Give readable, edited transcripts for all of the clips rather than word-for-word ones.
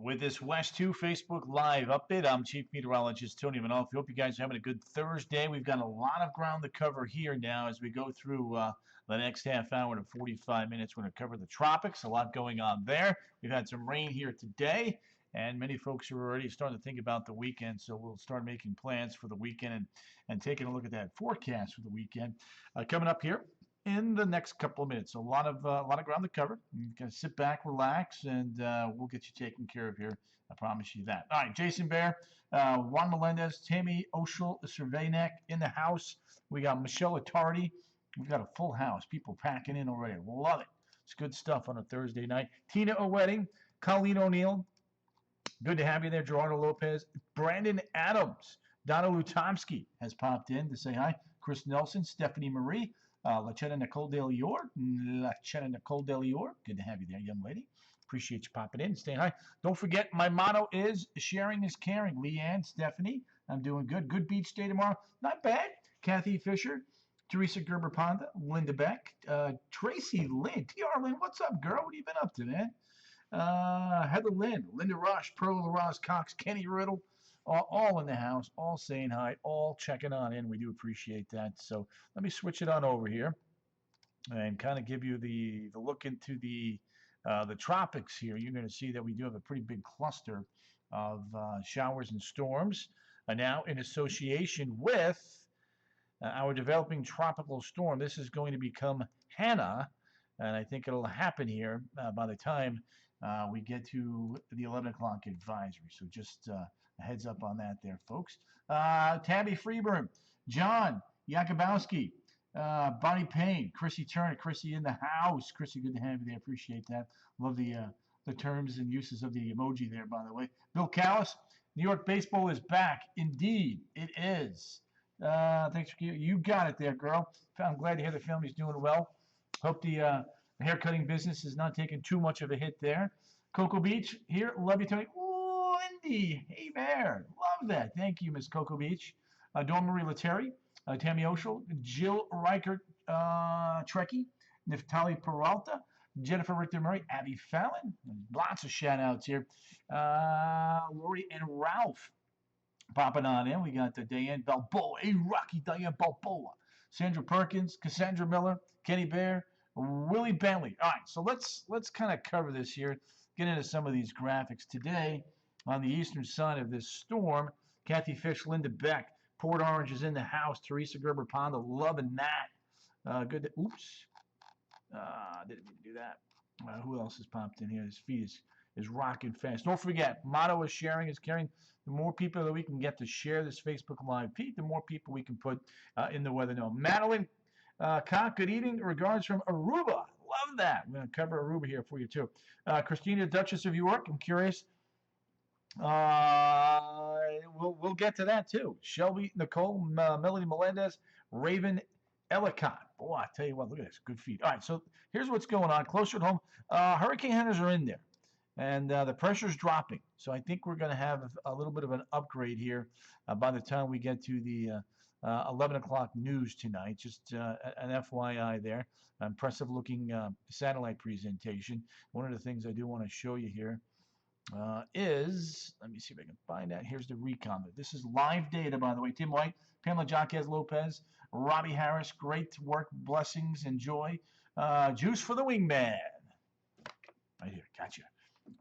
With this West 2 Facebook Live update, I'm Chief Meteorologist Tony Manoff. I hope you guys are having a good Thursday. We've got a lot of ground to cover here now as we go through the next half hour to 45 minutes. We're going to cover the tropics, a lot going on there. We've had some rain here today, and many folks are already starting to think about the weekend, so we'll start making plans for the weekend and taking a look at that forecast for the weekend. Coming up here in the next couple of minutes. A lot of ground to cover. You can sit back, relax, and we'll get you taken care of here. I promise you that. All right, Jason Bear, Juan Melendez, Tammy Oshel, Surveynek in the house. We got Michelle Attardi. We've got a full house. People packing in already. Love it. It's good stuff on a Thursday night. Tina O'Wedding, Colleen O'Neill. Good to have you there. Gerardo Lopez, Brandon Adams, Donna Lutomsky has popped in to say hi. Chris Nelson, Stephanie Marie. Lachetta Nicole Del Yor. Good to have you there, young lady. Appreciate you popping in, staying high. Don't forget, my motto is sharing is caring. Leanne, Stephanie, I'm doing good. Good beach day tomorrow. Not bad. Kathy Fisher, Teresa Gerber-Ponda, Linda Beck, Tracy Lynn. TR Lynn, what's up, girl? What have you been up to, man? Heather Lynn, Linda Rush, Pearl Ross Cox, Kenny Riddle. All in the house, all saying hi, all checking on in. We do appreciate that. So let me switch it on over here and kind of give you the look into the tropics here. You're going to see that we do have a pretty big cluster of showers and storms now in association with our developing tropical storm. This is going to become Hanna, and I think it'll happen here by the time we get to the 11 o'clock advisory. So just a heads up on that there, folks. Tabby Freeburn, John Yakubowski, Bonnie Payne, Chrissy Turner, Chrissy in the house. Chrissy, good to have you there. Appreciate that. Love the terms and uses of the emoji there, by the way. Bill Callis, New York baseball is back. Indeed, it is. Thanks for you got it there, girl. I'm glad to hear the family's doing well. Hope the haircutting business is not taking too much of a hit there. Cocoa Beach here. Love you, Tony. Ooh, Lindy. Hey there. Love that. Thank you, Miss Cocoa Beach. Dawn Marie Leteri, Tammy Oshel, Jill Reichert Trekkie, Neftali Peralta, Jennifer Richter Murray, Abby Fallon. Lots of shout outs here. Lori and Ralph popping on in. We got Diane Balboa. Hey, Rocky Diane Balboa. Sandra Perkins, Cassandra Miller, Kenny Bear, Willie Bentley. All right, so let's kind of cover this here, get into some of these graphics. Today, on the eastern side of this storm, Kathy Fish, Linda Beck, Port Orange is in the house, Teresa Gerber-Ponda, loving that. Good. Oops. Didn't mean to do that. Who else has popped in here? His feet is rocking fast. Don't forget, motto is sharing is caring. The more people that we can get to share this Facebook Live feed, the more people we can put in the weather know. Madeline Cock, good evening. Regards from Aruba. Love that. I'm going to cover Aruba here for you, too. Christina, Duchess of York, I'm curious. We'll get to that, too. Shelby, Nicole, Melody Melendez, Raven Ellicott. Boy, I tell you what, look at this. Good feet. All right, so here's what's going on. Closer at home, hurricane hunters are in there. And the pressure's dropping. So I think we're going to have a little bit of an upgrade here by the time we get to the 11 o'clock news tonight. Just an FYI there. Impressive looking satellite presentation. One of the things I do want to show you here is, let me see if I can find that. Here's the recon. This is live data, by the way. Tim White, Pamela Jaquez Lopez, Robbie Harris. Great work. Blessings. Enjoy. Juice for the wingman. Right here. Gotcha.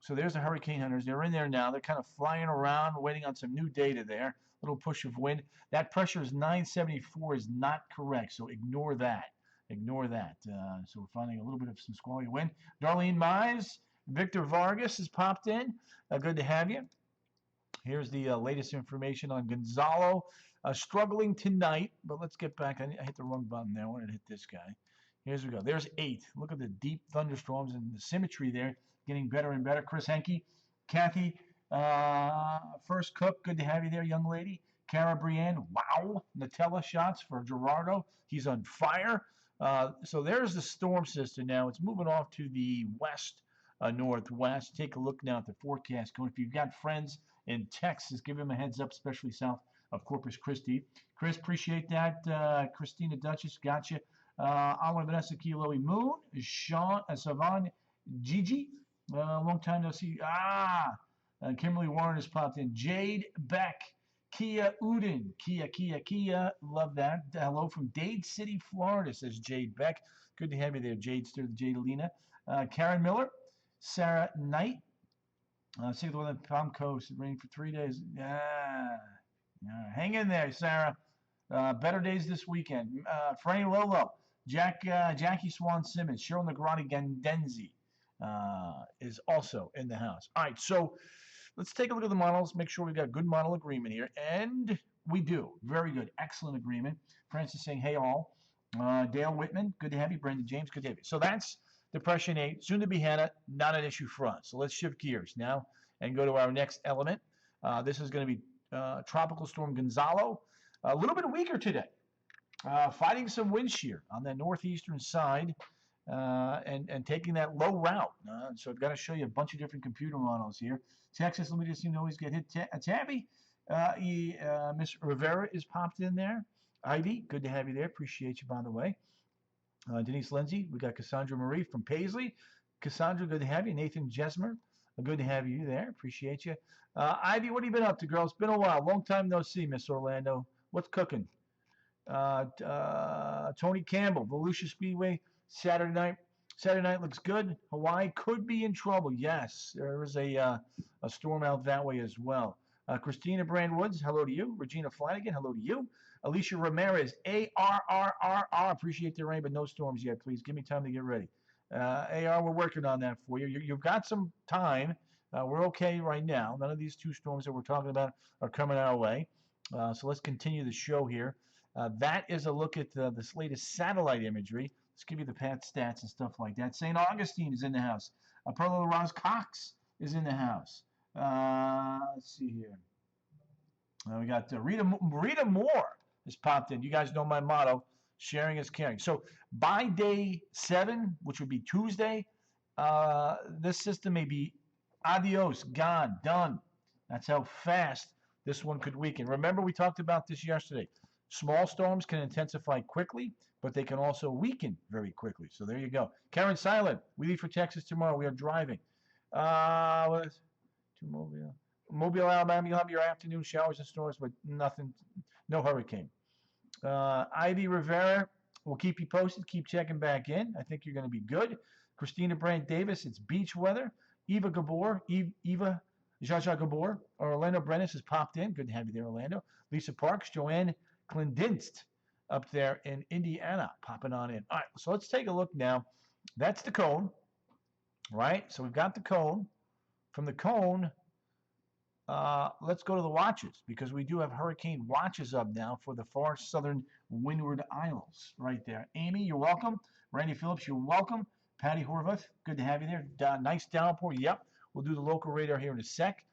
So there's the hurricane hunters. They're in there now. They're kind of flying around, waiting on some new data there. Little push of wind. That pressure is 974 is not correct, so ignore that. Ignore that. So we're finding a little bit of some squally wind. Darlene Mize, Victor Vargas has popped in. Good to have you. Here's the latest information on Gonzalo. Struggling tonight, but let's get back. I hit the wrong button there. I wanted to hit this guy. Here's we go. There's 8. Look at the deep thunderstorms and the symmetry there. Getting better and better. Chris Henke, Kathy, First Cook, good to have you there, young lady. Cara Brienne, wow. Nutella shots for Gerardo. He's on fire. So there's the storm system now. It's moving off to the west, northwest. Take a look now at the forecast code. If you've got friends in Texas, give them a heads up, especially south of Corpus Christi. Chris, appreciate that. Christina Duchess, gotcha. Alan Vanessa Kilo Moon, Sean Savan, Gigi. Long time no see. Kimberly Warren has popped in. Jade Beck. Kia Uden. Kia. Love that. Hello from Dade City, Florida, says Jade Beck. Good to have you there, Jadester, Jadelina. Karen Miller. Sarah Knight. See the weather in Palm Coast. It rained for 3 days. Yeah. Hang in there, Sarah. Better days this weekend. Franny Lolo. Jackie Swan Simmons. Cheryl Negrani Gandenzi is also in the house. All right, so let's take a look at the models. Make sure we've got good model agreement here. And we do. Very good. Excellent agreement. Francis saying, hey, all. Dale Whitman, good to have you. Brandon James, good to have you. So that's Depression 8, soon to be Hanna, not an issue for us. So let's shift gears now and go to our next element. This is going to be Tropical Storm Gonzalo. A little bit weaker today. Fighting some wind shear on the northeastern side and taking that low route. So I've got to show you a bunch of different computer models here. Texas, let me just always get hit. Tabby, Miss Rivera is popped in there. Ivy, good to have you there. Appreciate you, by the way. Denise Lindsay, we got Cassandra Marie from Paisley. Cassandra, good to have you. Nathan Jesmer, good to have you there. Appreciate you. Ivy, what have you been up to, girl? It's been a while. Long time no see, Miss Orlando. What's cooking? Tony Campbell, Volusia Speedway, Saturday night. Saturday night looks good. Hawaii could be in trouble. Yes, there is a storm out that way as well. Christina Brandwoods, hello to you. Regina Flanagan, hello to you. Alicia Ramirez, ARRRR. Appreciate the rain, but no storms yet. Please give me time to get ready. AR, we're working on that for you. You've got some time. We're okay right now. None of these two storms that we're talking about are coming our way. So let's continue the show here. That is a look at this latest satellite imagery. Let's give you the path stats and stuff like that. St. Augustine is in the house. Perla Ross Cox is in the house. Let's see here. We got Rita Moore has popped in. You guys know my motto, sharing is caring. So by day 7, which would be Tuesday, this system may be adios, gone, done. That's how fast this one could weaken. Remember, we talked about this yesterday. Small storms can intensify quickly, but they can also weaken very quickly. So there you go. Karen Silent, we leave for Texas tomorrow. We are driving. What is to Mobile, Alabama. You'll have your afternoon showers and storms, but nothing, no hurricane. Ivy Rivera, we'll keep you posted. Keep checking back in. I think you're going to be good. Christina Brandt Davis, it's beach weather. Eva Jaja Gabor, Orlando Brennis has popped in. Good to have you there, Orlando. Lisa Parks, Joanne Clendinst up there in Indiana, popping on in. All right, so let's take a look now. That's the cone, right? So we've got the cone. From the cone, let's go to the watches, because we do have hurricane watches up now for the far southern Windward Isles right there. Amy, you're welcome. Randy Phillips, you're welcome. Patty Horvath, good to have you there. Nice downpour. Yep, we'll do the local radar here in a sec.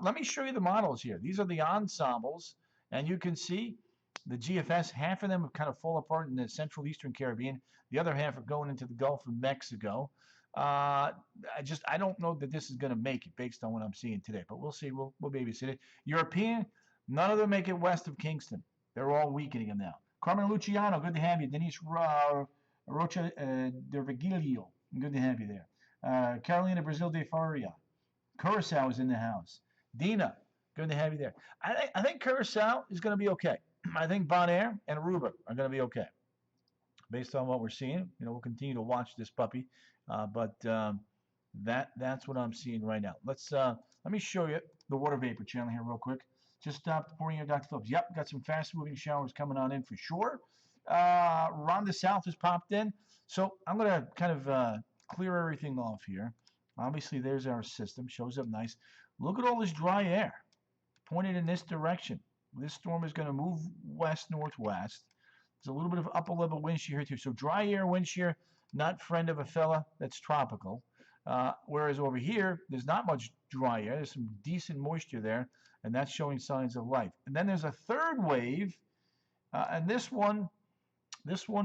Let me show you the models here. These are the ensembles, and you can see the GFS. Half of them have kind of fall apart in the Central Eastern Caribbean. The other half are going into the Gulf of Mexico. I don't know that this is going to make it based on what I'm seeing today, but we'll see. We'll babysit it. European, none of them make it west of Kingston. They're all weakening them now. Carmen Luciano, good to have you. Denise Rocha de Virgilio, good to have you there. Carolina Brazil de Faria. Curacao is in the house. Dina, good to have you there. I think Curacao is going to be okay. I think Bonaire and Aruba are going to be okay. Based on what we're seeing, we'll continue to watch this puppy. But that's what I'm seeing right now. Let me show you the water vapor channel here real quick. Just stopped pouring in, Dr. Phillips. Yep, got some fast moving showers coming on in for sure. Rhonda South has popped in. So I'm going to kind of clear everything off here. Obviously, there's our system. Shows up nice. Look at all this dry air pointed in this direction. This storm is going to move west-northwest. There's a little bit of upper level wind shear here too. So dry air, wind shear, not friend of a fella that's tropical. Whereas over here, there's not much dry air. There's some decent moisture there, and that's showing signs of life. And then there's a third wave, and this one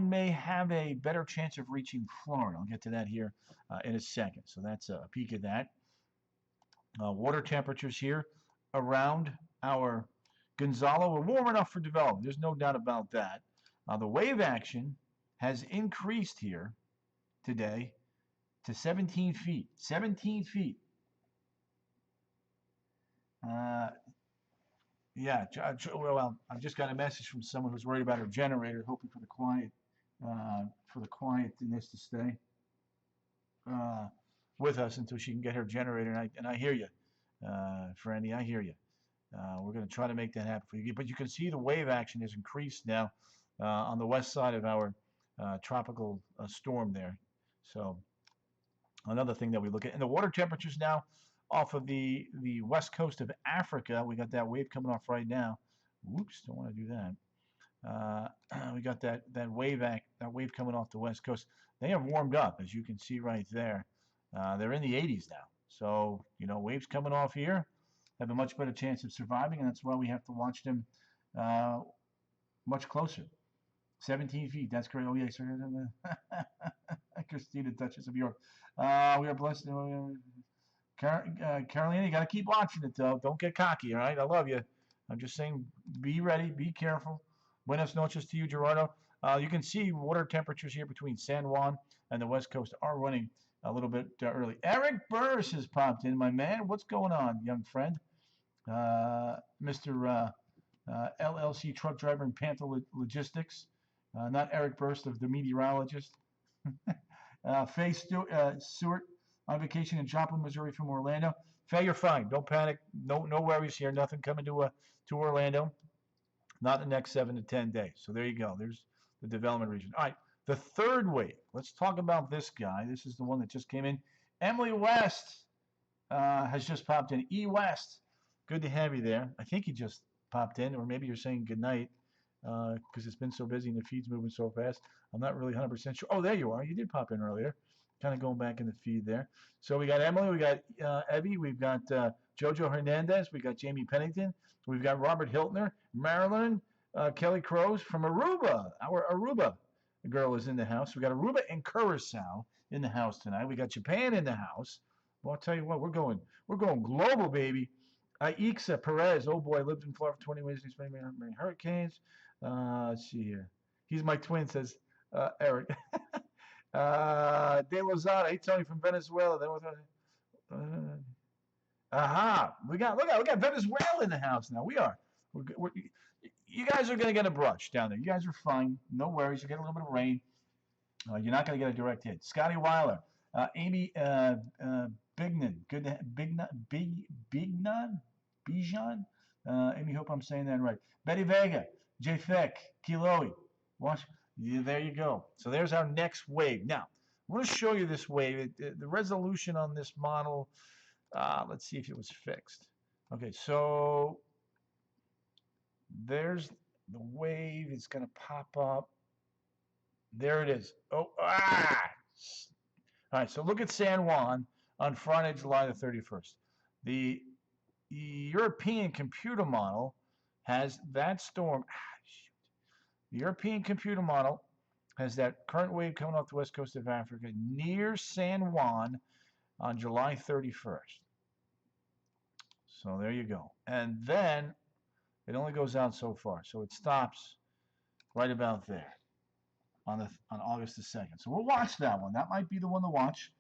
may have a better chance of reaching Florida. I'll get to that here in a second. So that's a peek at that. Water temperatures here around our Gonzalo are warm enough for development. There's no doubt about that. The wave action has increased here today to 17 feet. 17 feet. Uh, yeah. Well, I just got a message from someone who's worried about her generator, hoping for the quietness to stay uh, with us until she can get her generator. And I hear you, Franny. I hear you. We're going to try to make that happen for you. But you can see the wave action has increased now on the west side of our tropical storm there. So another thing that we look at. And the water temperatures now off of the west coast of Africa. We got that wave coming off right now. Whoops, don't want to do that. We got that wave coming off the west coast. They have warmed up, as you can see right there. They're in the 80s now. So, waves coming off here have a much better chance of surviving, and that's why we have to watch them much closer. 17 feet, that's great. Oh, yeah, sir. Christina, Duchess of York. We are blessed. Carolina, you got to keep watching it, though. Don't get cocky, all right? I love you. I'm just saying, be ready, be careful. Buenas noches to you, Gerardo. You can see water temperatures here between San Juan and the West Coast are running a little bit early. Eric Burris has popped in, my man. What's going on, young friend? Mr. LLC truck driver and Panther Logistics. Not Eric Burst of the meteorologist. Faye Stewart on vacation in Joplin, Missouri from Orlando. Faye, you're fine. Don't panic. No worries here. Nothing coming to Orlando. Not the next 7 to 10 days. So there you go. There's the development region. All right. The third wave. Let's talk about this guy. This is the one that just came in. Emily West has just popped in. E. West. Good to have you there. I think you just popped in, or maybe you're saying good night because it's been so busy and the feed's moving so fast. I'm not really 100% sure. Oh, there you are. You did pop in earlier. Kind of going back in the feed there. So we got Emily, we got Evie, we've got Jojo Hernandez, we got Jamie Pennington, we've got Robert Hiltner, Marilyn, Kelly Crows from Aruba. Our Aruba girl is in the house. We got Aruba and Curacao in the house tonight. We got Japan in the house. Well, I'll tell you what, we're going global, baby. Ixa Perez, oh boy, lived in Florida for 20 years. He's many hurricanes. Let's see here. He's my twin, says Eric. De Lozada, hey Tony from Venezuela. We got Venezuela in the house now. You guys are gonna get a brush down there. You guys are fine. No worries. You get a little bit of rain. You're not gonna get a direct hit. Scotty Weiler, Amy Bignan, Bijan. Amy, hope I'm saying that right. Betty Vega, J Feck, Kiloi. Watch. Yeah, there you go. So there's our next wave. Now, I want to show you this wave. The resolution on this model, let's see if it was fixed. Okay, so there's the wave. It's going to pop up. There it is. Oh, All right, so look at San Juan on Friday, July the 31st. The European computer model has that storm. The European computer model has that current wave coming off the west coast of Africa near San Juan on July 31st. So there you go. And then it only goes out so far. So it stops right about there on August the 2nd. So we'll watch that one. That might be the one to watch.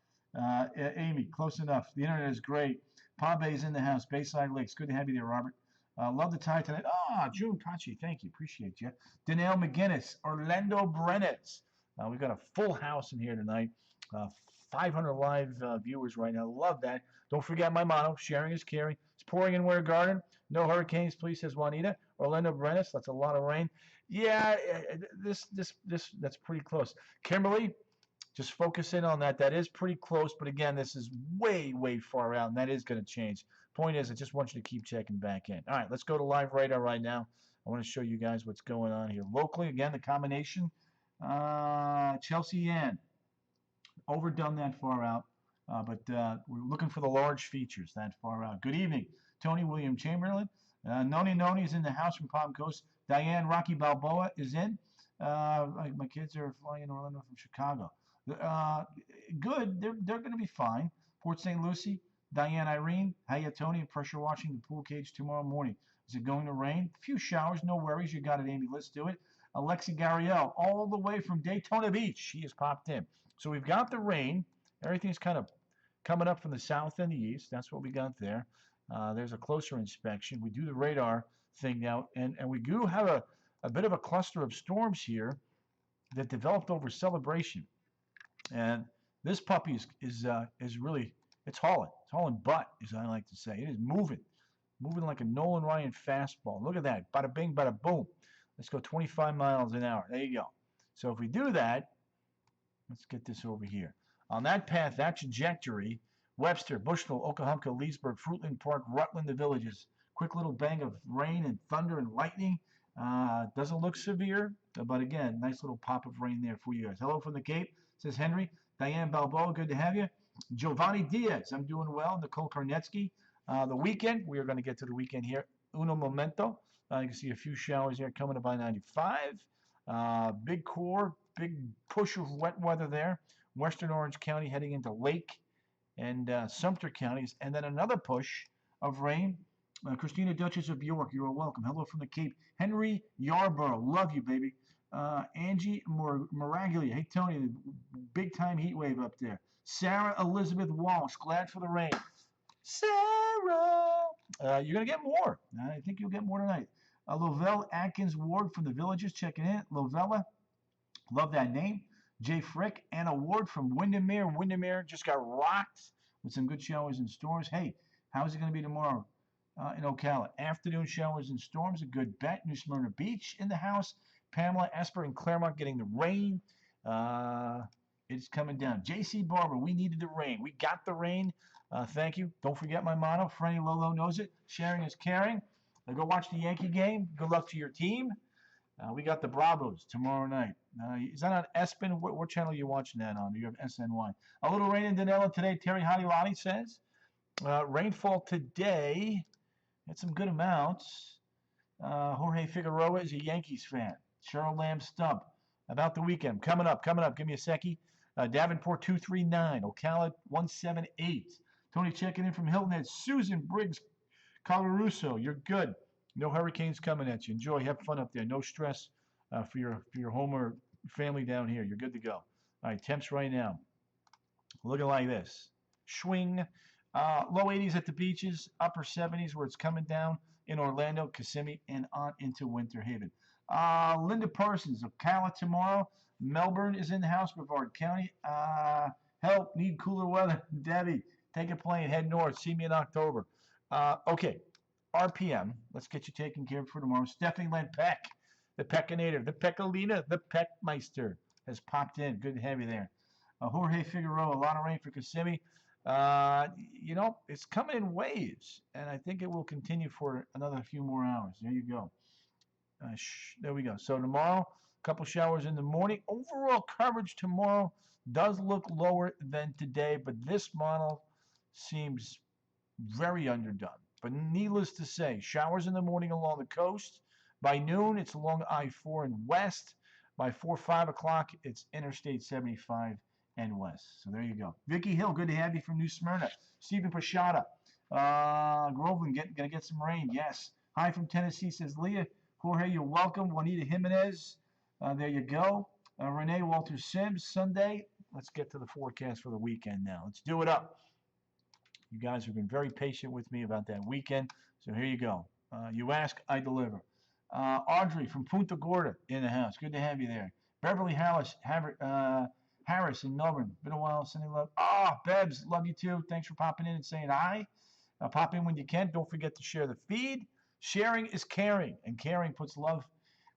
Amy, close enough. The internet is great. Palm Bay's in the house. Bayside Lakes. Good to have you there, Robert. Love the tie tonight. June Pachi, thank you. Appreciate you. Danelle McGinnis, Orlando Brenes. We've got a full house in here tonight. 500 live viewers right now. Love that. Don't forget my motto, sharing is caring. It's pouring in Ware Garden. No hurricanes, please, says Juanita. Orlando Brenes, that's a lot of rain. Yeah, that's pretty close. Kimberly, just focus in on that. That is pretty close, but again, this is way, way far out, and that is going to change. Point is, I just want you to keep checking back in. All right, let's go to live radar right now. I want to show you guys what's going on here. Locally, again, the combination, Chelsea Ann. Overdone that far out, but we're looking for the large features that far out. Good evening. Tony William Chamberlain. Noni is in the house from Palm Coast. Diane Rocky Balboa is in. My kids are flying in Orlando from Chicago. Good. They're going to be fine. Port St. Lucie. Diane Irene, hiya Tony, pressure washing the pool cage tomorrow morning. Is it going to rain? A few showers, no worries. You got it, Amy. Let's do it. Alexi Gariel, all the way from Daytona Beach. She has popped in. So we've got the rain. Everything's kind of coming up from the south and the east. That's what we got there. There's a closer inspection. We do the radar thing now, and we do have a bit of a cluster of storms here that developed over Celebration. And this puppy is really it's hauling butt, as I like to say. It is moving like a Nolan Ryan fastball. Look at that, bada bing, bada boom. Let's go 25 miles an hour. There you go. So if we do that, let's get this over here. On that path, that trajectory, Webster, Bushnell, Okahumka, Leesburg, Fruitland Park, Rutland, the Villages. Quick little bang of rain and thunder and lightning. Doesn't look severe, but again, nice little pop of rain there for you guys. Hello from the Cape, says Henry. Diane Balboa, good to have you. Giovanni Diaz, I'm doing well. Nicole Karnetsky. The weekend, we are going to get to the weekend here. Uno momento. You can see a few showers here coming up by 95. Big core, big push of wet weather there. Western Orange County heading into Lake and Sumter counties. And then another push of rain. Christina Duchess of York, you are welcome. Hello from the Cape. Henry Yarborough, love you, baby. Angie Maraglia, hey, Tony, big time heat wave up there. Sarah Elizabeth Walsh, glad for the rain. Sarah, you're going to get more. I think you'll get more tonight. Lovell Atkins Ward from the Villages checking in. Lovella, love that name. Jay Frick, Anna Ward from Windermere. Windermere just got rocked with some good showers and storms. Hey, how's it going to be tomorrow in Ocala? Afternoon showers and storms, a good bet. New Smyrna Beach in the house. Pamela Esper and Claremont getting the rain. It's coming down. J.C. Barber, we needed the rain. We got the rain. Thank you. Don't forget my motto. Franny Lolo knows it. Sharing is caring. Now go watch the Yankee game. Good luck to your team. We got the Bravos tomorrow night. Is that on ESPN? What channel are you watching that on? You have SNY. A little rain in Danilo today, Terry Hadilani says. Rainfall today. Had some good amounts. Jorge Figueroa is a Yankees fan. Cheryl Lamb Stump. About the weekend. Coming up. Give me a seckie. Davenport 239. Ocala 178. Tony checking in from Hilton Head. Susan Briggs Colarusso. You're good. No hurricanes coming at you. Enjoy. Have fun up there. No stress for your home or family down here. You're good to go. All right. Temps right now. Looking like this. Swing. Low 80s at the beaches. Upper 70s where it's coming down in Orlando, Kissimmee, and on into Winter Haven. Linda Parsons, Ocala tomorrow. Melbourne is in the house, Brevard County. Help, need cooler weather. Debbie, take a plane, head north. See me in October. Okay, RPM. Let's get you taken care of for tomorrow. Stephanie Len Peck, the Peckinator, the Peckalina, the Peckmeister has popped in. Good to have you there. Jorge Figueroa, a lot of rain for Kissimmee. It's coming in waves, and I think it will continue for another few more hours. There you go. There we go. So tomorrow, a couple showers in the morning. Overall coverage tomorrow does look lower than today, but this model seems very underdone. But needless to say, showers in the morning along the coast. By noon, it's along I-4 and west. By 4, 5 o'clock, it's Interstate 75 and west. So there you go. Vicky Hill, good to have you from New Smyrna. Stephen Pashada. Groveland, going to get some rain. Yes. Hi from Tennessee, says Leah. Jorge, you're welcome. Juanita Jimenez. There you go. Renee Walter Sims, Sunday. Let's get to the forecast for the weekend now. Let's do it up. You guys have been very patient with me about that weekend. So here you go. You ask, I deliver. Audrey from Punta Gorda in the house. Good to have you there. Beverly Harris in Melbourne. Been a while. Sending love. Bebs, love you too. Thanks for popping in and saying hi. Pop in when you can. Don't forget to share the feed. Sharing is caring, and caring puts love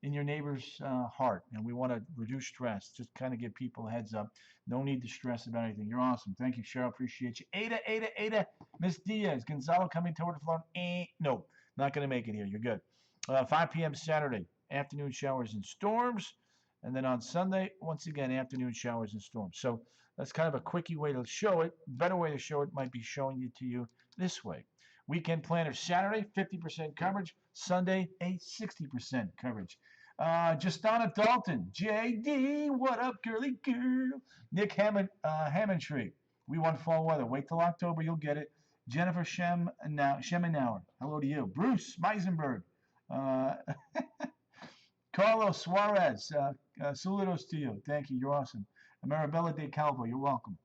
in your neighbor's heart. And we want to reduce stress. Just kind of give people a heads up. No need to stress about anything. You're awesome. Thank you, Cheryl. Appreciate you. Ada. Miss Diaz. Gonzalo coming toward the floor. No, not going to make it here. You're good. 5 p.m. Saturday, afternoon showers and storms. And then on Sunday, once again, afternoon showers and storms. So that's kind of a quickie way to show it. Better way to show it might be showing it to you this way. Weekend planner Saturday, 50% coverage. Sunday, a 60% coverage. Justana Dalton, JD, what up, girly girl? Nick Hammondtree, we want fall weather. Wait till October, you'll get it. Jennifer Schemenauer, hello to you. Bruce Meisenberg, Carlos Suarez, saludos to you. Thank you, you're awesome. Marabella de Calvo, you're welcome.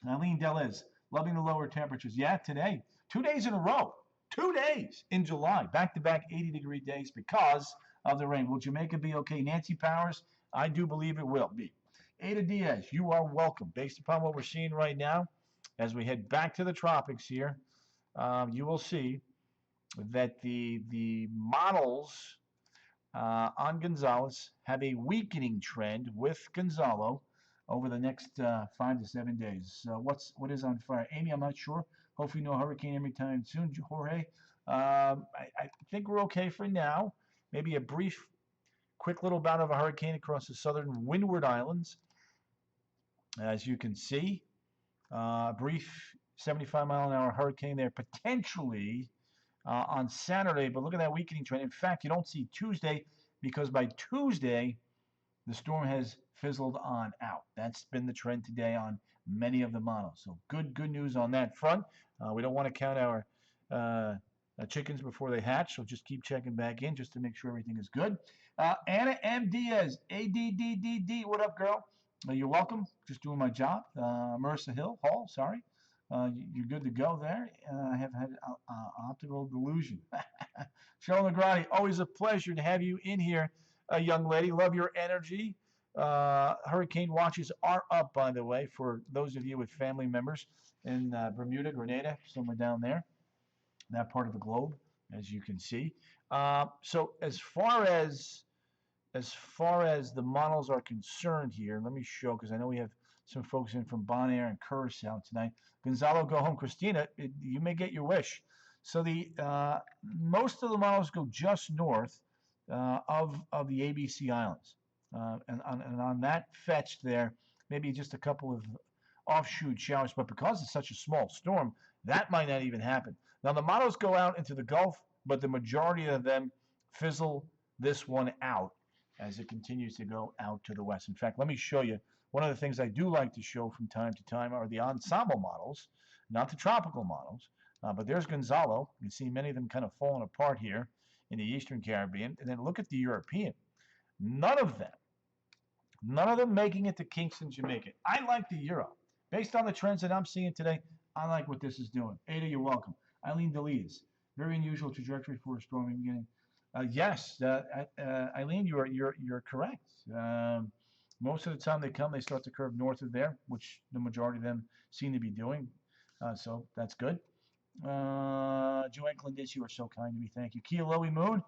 Eileen Delez, loving the lower temperatures. Yeah, today. 2 days in a row. 2 days in July, back-to-back 80-degree days because of the rain. Will Jamaica be okay? Nancy Powers, I do believe it will be. Ada Diaz, you are welcome. Based upon what we're seeing right now, as we head back to the tropics here, you will see that the models on Gonzalez have a weakening trend with Gonzalo over the next 5 to 7 days. What is on fire? Amy, I'm not sure. Hopefully no hurricane anytime soon. Jorge, I think we're okay for now. Maybe a brief, quick little bout of a hurricane across the southern Windward Islands. As you can see, a brief 75-mile-an-hour hurricane there potentially on Saturday, but look at that weakening trend. In fact, you don't see Tuesday because by Tuesday, the storm has fizzled on out. That's been the trend today on many of the models. So good news on that front. We don't want to count our chickens before they hatch, so just keep checking back in just to make sure everything is good. Anna M. Diaz, ADDDD, what up, girl? You're welcome. Just doing my job. Marissa Hall, sorry. You're good to go there. I have had optical delusion. Cheryl Negrati, always a pleasure to have you in here, young lady. Love your energy. Hurricane watches are up, by the way, for those of you with family members in Bermuda, Grenada, somewhere down there, that part of the globe, as you can see. So as far as the models are concerned here, let me show, because I know we have some folks in from Bonaire and Curacao tonight. Gonzalo, go home. Christina, you may get your wish. So the most of the models go just north of the ABC Islands. And on that fetch there, maybe just a couple of offshoot showers. But because it's such a small storm, that might not even happen. Now, the models go out into the Gulf, but the majority of them fizzle this one out as it continues to go out to the west. In fact, let me show you. One of the things I do like to show from time to time are the ensemble models, not the tropical models. But there's Gonzalo. You can see many of them kind of falling apart here in the Eastern Caribbean. And then look at the European. None of them making it to Kingston, Jamaica. I like the Euro. Based on the trends that I'm seeing today, I like what this is doing. Ada, you're welcome. Eileen Deliz, very unusual trajectory for a stormy beginning. Yes, Eileen, you're correct. Most of the time they start to curve north of there, which the majority of them seem to be doing. So that's good. Joanne Clendis, you are so kind to me. Thank you. Kialoe Moon,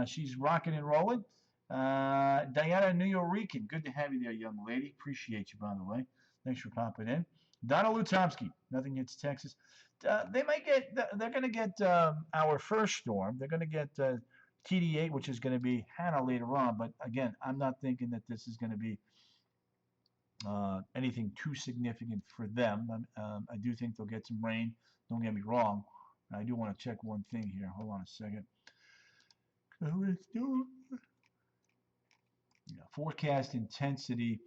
she's rocking and rolling. Diana Nuyorican, good to have you there, young lady. Appreciate you, by the way. Thanks for popping in. Donna Lutomsky, nothing hits Texas. They're going to get our first storm. They're going to get TD8, which is going to be Hanna later on. But again, I'm not thinking that this is going to be anything too significant for them. I do think they'll get some rain. Don't get me wrong. I do want to check one thing here. Hold on a second. Forecast intensity.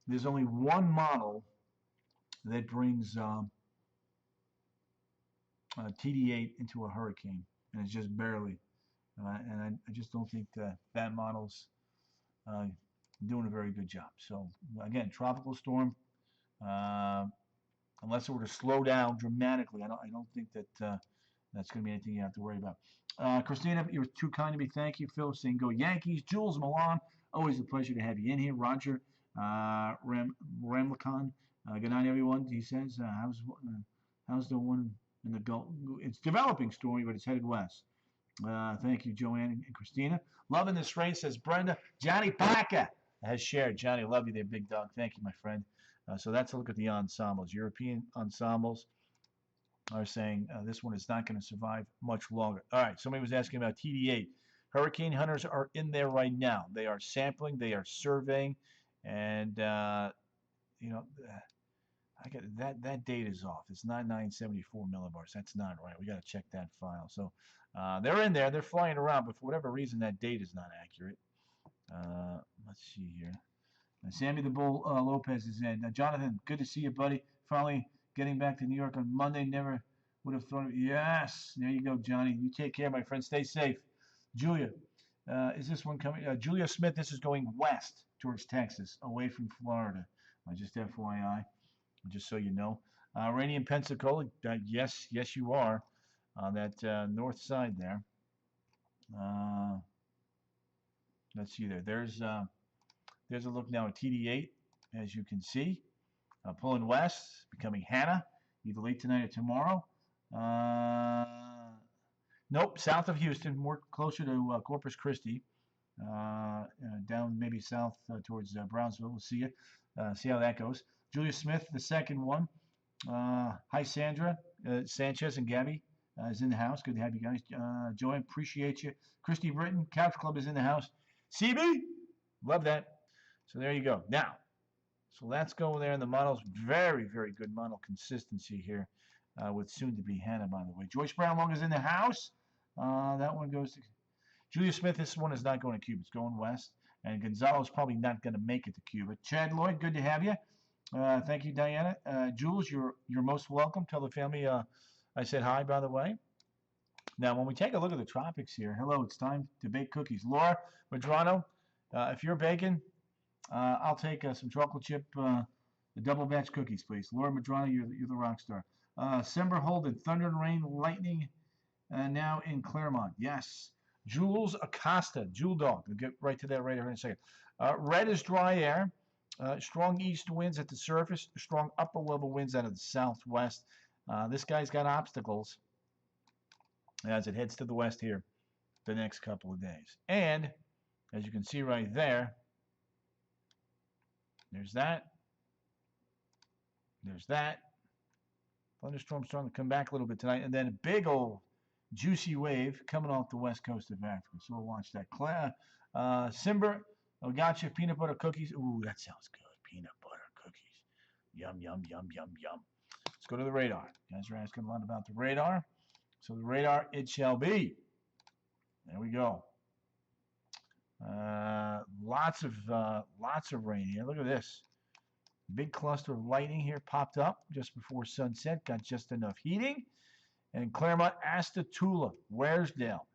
There's only one model that brings TD8 into a hurricane, and it's just barely. And I just don't think that model's doing a very good job. So again, tropical storm. Unless it were to slow down dramatically, I don't think that that's going to be anything you have to worry about. Christina, you were too kind to me. Thank you. Phil saying go Yankees. Jules Milan, always a pleasure to have you in here. Roger Ramlakan, good night, everyone. He says, how's the one in the Gulf? It's developing stormy, but it's headed west. Thank you, Joanne and Christina. Loving this race, says Brenda. Johnny Paca has shared. Johnny, love you there, big dog. Thank you, my friend. So that's a look at the ensembles. European ensembles are saying this one is not going to survive much longer. All right, somebody was asking about TD8. Hurricane hunters are in there right now. They are sampling, they are surveying, and I got that date is off. It's not 974 millibars. That's not right. We got to check that file. So they're in there. They're flying around, but for whatever reason, that date is not accurate. Let's see here. Sammy the Bull Lopez is in. Jonathan, good to see you, buddy. Finally getting back to New York on Monday. Never would have thought of it. Yes, there you go, Johnny. You take care, my friend. Stay safe. Julia, is this one coming? Julia Smith, this is going west towards Texas, away from Florida. Just FYI, just so you know. Rainy in Pensacola, yes, you are. on that north side there. Let's see there. There's a look now at TD8, as you can see. Pulling west, becoming Hanna, either late tonight or tomorrow. Nope, south of Houston, more closer to Corpus Christi. Down maybe south towards Brownsville. We'll see it. See how that goes. Julia Smith, the second one. Hi, Sandra. Sanchez and Gabby is in the house. Good to have you guys. Joanne, appreciate you. Christy Britton, Couch Club is in the house. CB, love that. So there you go. Now, so let's go there. And the model's very, very good model consistency here with soon-to-be Hanna, by the way. Joyce Brown-Long is in the house. That one goes to Julia Smith. This one is not going to Cuba. It's going west. And Gonzalo is probably not going to make it to Cuba. Chad Lloyd, good to have you. Thank you, Diana. Jules, you're most welcome. Tell the family I said hi, by the way. Now, when we take a look at the tropics here, hello, it's time to bake cookies. Laura Madrano, if you're baking, I'll take some chocolate chip double batch cookies, please. Laura Madrano, you're the rock star. Sember Holden, Thunder and Rain, Lightning, now in Claremont. Yes. Jules Acosta, Jewel Dog. We'll get right to that right here in a second. Red is dry air. Strong east winds at the surface. Strong upper level winds out of the southwest. This guy's got obstacles as it heads to the west here the next couple of days. And as you can see right there, there's that. There's that. Thunderstorms starting to come back a little bit tonight. And then a big old juicy wave coming off the west coast of Africa. So we'll watch that. Simber, we got you peanut butter cookies. Ooh, that sounds good. Peanut butter cookies. Yum, yum, yum, yum, yum. Let's go to the radar. You guys are asking a lot about the radar. So the radar, it shall be. There we go. Lots of rain here. Look at this. Big cluster of lightning here popped up just before sunset. Got just enough heating. And Claremont, Astatula, Waresdale,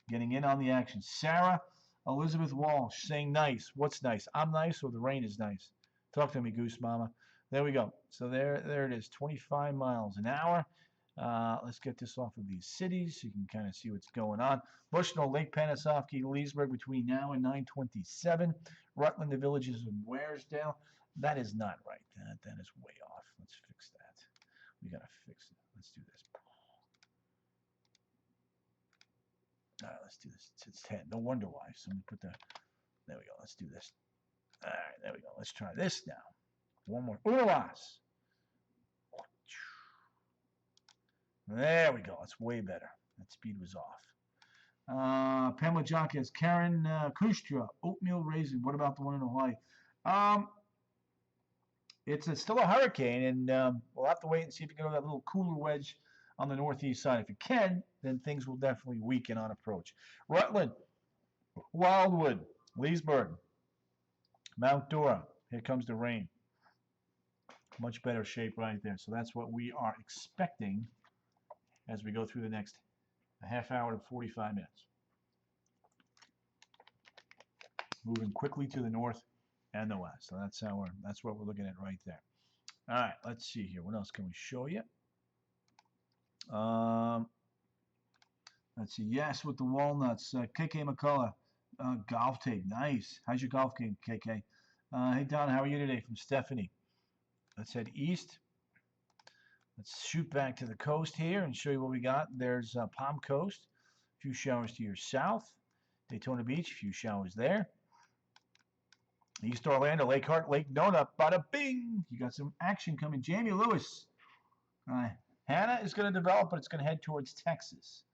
getting in on the action. Sarah Elizabeth Walsh saying nice. What's nice? I'm nice or the rain is nice? Talk to me, Goose Mama. There we go. So there it is, 25 miles an hour. Let's get this off of these cities so you can kind of see what's going on. Bushnell, Lake Panasoffkee, Leesburg between now and 9:27. Rutland, the villages of Waresdale. That is not right. That is way off. Let's fix that. We got to fix it. Let's do this. All right, let's do this. It's 10. No wonder why. So I'm going to put the... There we go. Let's do this. All right, there we go. Let's try this now. One more. Unawas. There we go. That's way better. That speed was off. Pamela Jacques, Karen Kustra, oatmeal raisin. What about the one in Hawaii? It's still a hurricane, and we'll have to wait and see if you can get that little cooler wedge on the northeast side. If you can, then things will definitely weaken on approach. Rutland, Wildwood, Leesburg, Mount Dora. Here comes the rain. Much better shape right there. So that's what we are expecting as we go through the next half hour to 45 minutes. Moving quickly to the north and the west. So that's what we're looking at right there. All right, let's see here. What else can we show you? Let's see. Yes, with the walnuts. KK McCullough. Golf tape. Nice. How's your golf game, KK? Hey, Don, how are you today? From Stephanie. Let's head east. Let's shoot back to the coast here and show you what we got. There's Palm Coast. A few showers to your south. Daytona Beach. A few showers there. East Orlando, Lake Hart, Lake Nona, bada bing. You got some action coming. Jamie Lewis. Hanna is going to develop, but it's going to head towards Texas.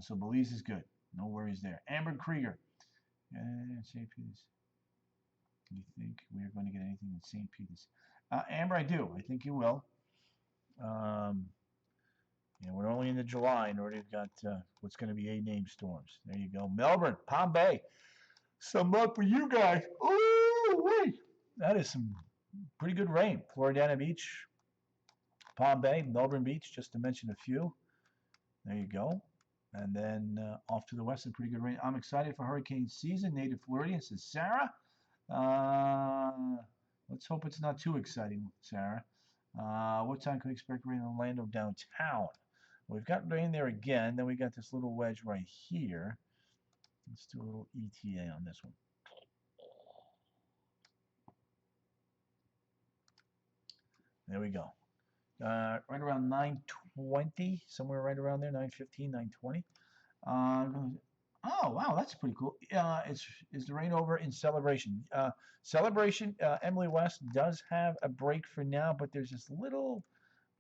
So Belize is good. No worries there. Amber Krieger. St. Peter's. Do you think we are going to get anything in St. Peter's? Amber, I do. I think you will. We're only into July and already got what's going to be 8 named storms. There you go. Melbourne, Palm Bay. Some luck for you guys. Ooh, wait. That is some pretty good rain. Floridana Beach, Palm Bay, Melbourne Beach, just to mention a few. There you go. And then off to the west, some pretty good rain. I'm excited for hurricane season. Native Floridian, says Sarah. Let's hope it's not too exciting, Sarah. What time can we expect rain in Orlando downtown? We've got rain there again. Then we got this little wedge right here. Let's do a little ETA on this one. There we go. Right around 9:20, somewhere right around there, 9:15, 9:20. Oh, wow, that's pretty cool. Is the rain over in Celebration? Celebration, Emily West does have a break for now, but there's this little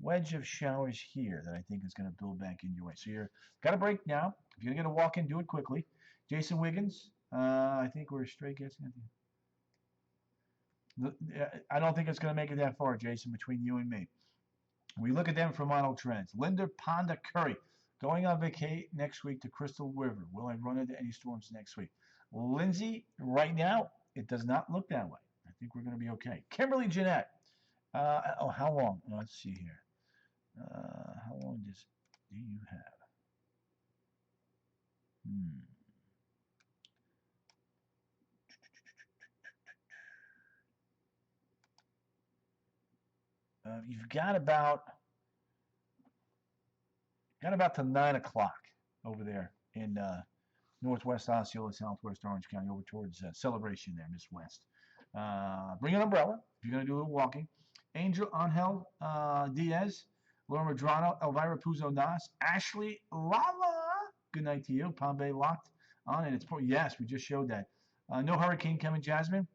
wedge of showers here that I think is going to build back in your way. So you're got a break now. If you're going to get a walk in, do it quickly. Jason Wiggins, I think we're straight guessing. I don't think it's going to make it that far, Jason, between you and me. We look at them for model trends. Linda Ponda Curry, going on vacay next week to Crystal River. Will I run into any storms next week? Lindsay, right now, it does not look that way. I think we're going to be okay. Kimberly Jeanette. How long? Let's see here. How long do you have? You've got about to 9 o'clock over there in northwest Osceola, southwest Orange County, over towards Celebration there, Miss West. Bring an umbrella if you're going to do a little walking. Angel Angel Diaz, Laura Madrano, Elvira Puzo Nas, Ashley Lala. Good night to you. Palm Bay locked on, and it's yes, we just showed that. No hurricane coming, Jasmine.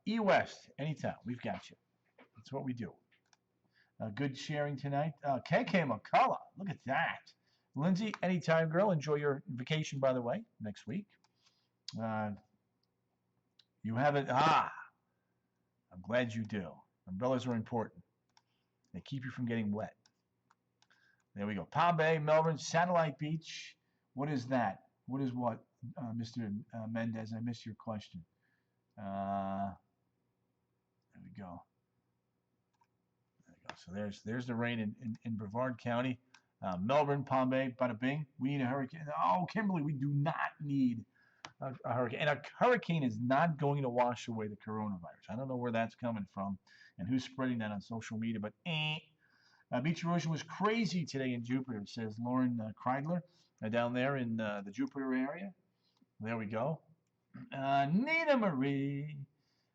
E West, anytime, we've got you. That's what we do. Good sharing tonight. KK McCullough, look at that. Lindsay, anytime, girl. Enjoy your vacation, by the way, next week. You have it. I'm glad you do. Umbrellas are important. They keep you from getting wet. There we go. Palm Bay, Melbourne, Satellite Beach. What is that? What is what, Mr. Mendez? I missed your question. There we go. So there's the rain in Brevard County, Melbourne, Palm Bay, bada bing. We need a hurricane. Oh, Kimberly, we do not need a hurricane. And a hurricane is not going to wash away the coronavirus. I don't know where that's coming from and who's spreading that on social media, but beach erosion was crazy today in Jupiter, says Lauren Kreidler, down there in the Jupiter area. There we go. Nina Marie,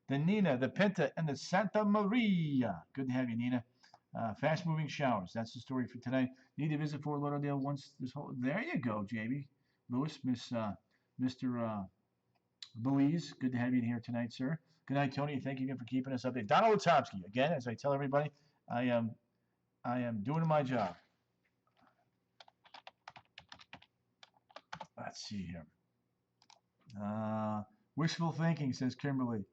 the Nina, the Pinta, and the Santa Maria. Good to have you, Nina. Fast-moving showers. That's the story for today. Need to visit Fort Lauderdale once this whole. There you go, Jamie Lewis, Mr. Belize. Good to have you here tonight, sir. Good night, Tony. Thank you again for keeping us updated. Donald Lutovsky. Again, as I tell everybody, I am doing my job. Let's see here. Wishful thinking, says Kimberly.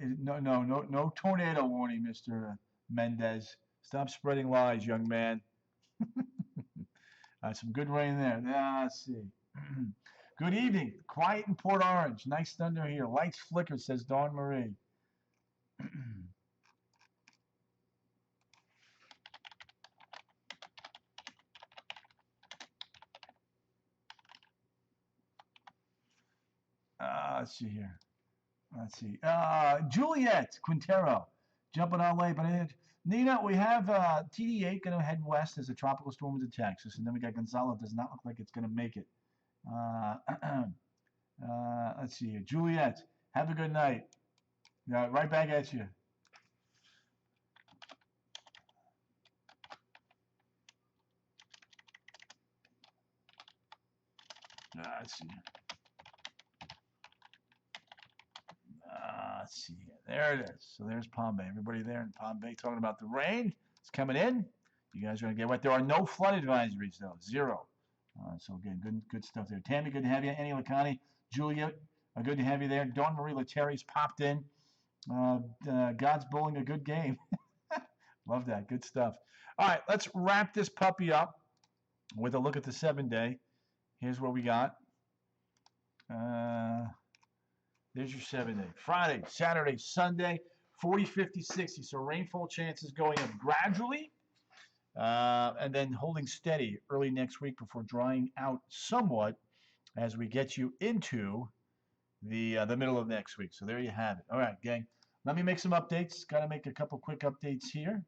No tornado warning, Mr. Mendez. Stop spreading lies, young man. Some good rain there. Let's see. Good evening. Quiet in Port Orange. Nice thunder here. Lights flicker, says Dawn Marie. Let's see here. Let's see. Juliet Quintero jumping on late, but Nina, we have TD8 going to head west as a tropical storm into Texas, and then we got Gonzalo. Does not look like it's going to make it. Let's see here. Juliet, have a good night. Right back at you. Let's see. Let's see here. There it is. So there's Palm Bay. Everybody there in Palm Bay talking about the rain. It's coming in. You guys are going to get wet. There are no flood advisories, though. Zero. So, again, good stuff there. Tammy, good to have you. Annie Lacani. Julia, good to have you there. Dawn Marie Laterry's popped in. God's bowling a good game. Love that. Good stuff. All right, let's wrap this puppy up with a look at the 7-day. Here's what we got. There's your 7-day. Friday, Saturday, Sunday, 40, 50, 60. So rainfall chances going up gradually and then holding steady early next week before drying out somewhat as we get you into the middle of next week. So there you have it. All right, gang. Let me make some updates. Got to make a couple quick updates here.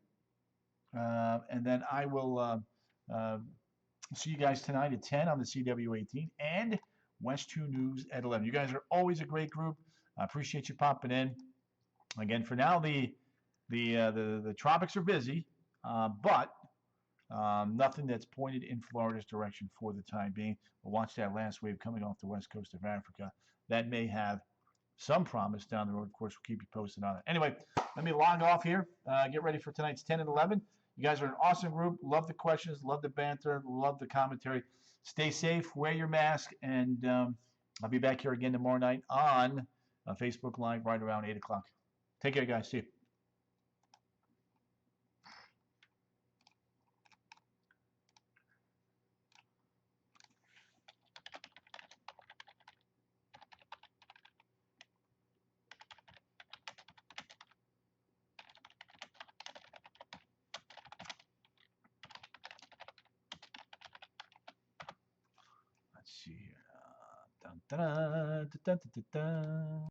And then I will See you guys tonight at 10 on the CW18 and West 2 News at 11. You guys are always a great group. I appreciate you popping in. Again, for now, the tropics are busy, but nothing that's pointed in Florida's direction for the time being. We'll watch that last wave coming off the west coast of Africa. That may have some promise down the road. Of course, we'll keep you posted on it. Anyway, let me log off here. Get ready for tonight's 10 and 11. You guys are an awesome group. Love the questions, love the banter, love the commentary. Stay safe, wear your mask, and I'll be back here again tomorrow night on Facebook Live right around 8 o'clock. Take care, guys. See you. Let's see here. Dun, dun, dun, dun, dun, dun, dun.